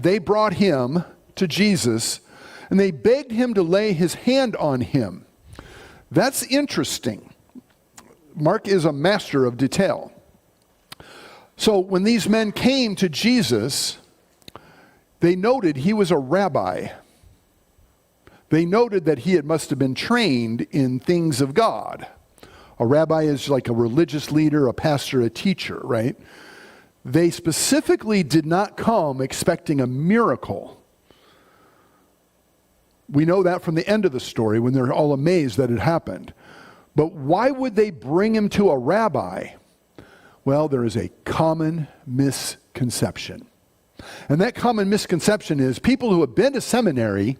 they brought him to Jesus, and they begged him to lay his hand on him. That's interesting. Mark is a master of detail. So when these men came to Jesus, they noted he was a rabbi. They noted that he must have been trained in things of God. A rabbi is like a religious leader, a pastor, a teacher, right? They specifically did not come expecting a miracle. We know that from the end of the story when they're all amazed that it happened. But why would they bring him to a rabbi? Well, there is a common misconception. And that common misconception is people who have been to seminary,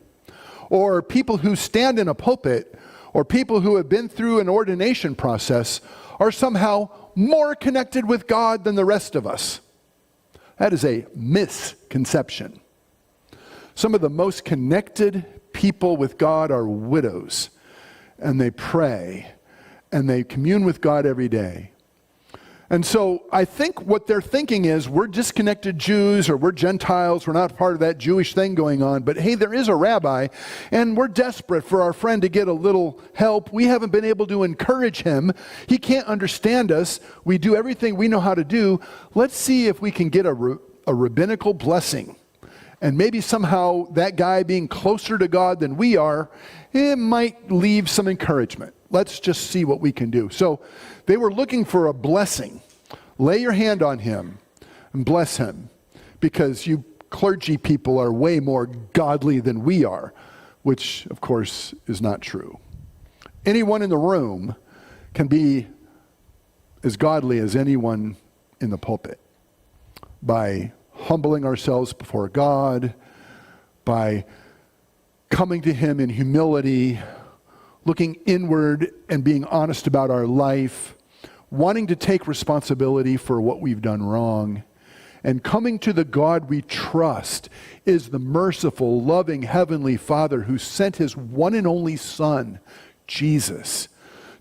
or people who stand in a pulpit, or people who have been through an ordination process are somehow more connected with God than the rest of us. That is a misconception. Some of the most connected people with God are widows, and they pray, and they commune with God every day. And so I think what they're thinking is we're disconnected Jews, or we're Gentiles, we're not part of that Jewish thing going on, but hey, there is a rabbi, and we're desperate for our friend to get a little help. We haven't been able to encourage him. He can't understand us. We do everything we know how to do. Let's see if we can get a rabbinical blessing. And maybe somehow that guy being closer to God than we are, it might leave some encouragement. Let's just see what we can do. So they were looking for a blessing. Lay your hand on him and bless him, because you clergy people are way more godly than we are, which of course is not true. Anyone in the room can be as godly as anyone in the pulpit by humbling ourselves before God, by coming to him in humility, looking inward and being honest about our life, wanting to take responsibility for what we've done wrong, and coming to the God we trust is the merciful, loving Heavenly Father who sent his one and only Son, Jesus,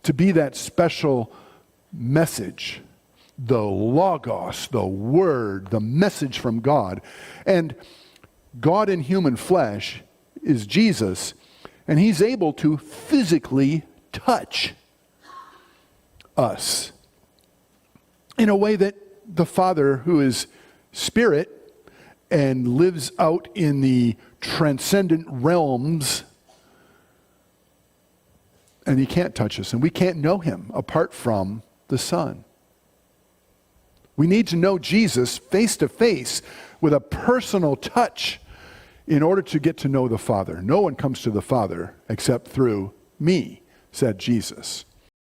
to be that special message, the Logos, the Word, the message from God. And God in human flesh is Jesus, and he's able to physically touch us in a way that the Father, who is Spirit and lives out in the transcendent realms, and he can't touch us, and we can't know him apart from the Son. We need to know Jesus face to face with a personal touch in order to get to know the Father. No one comes to the Father except through me, said Jesus.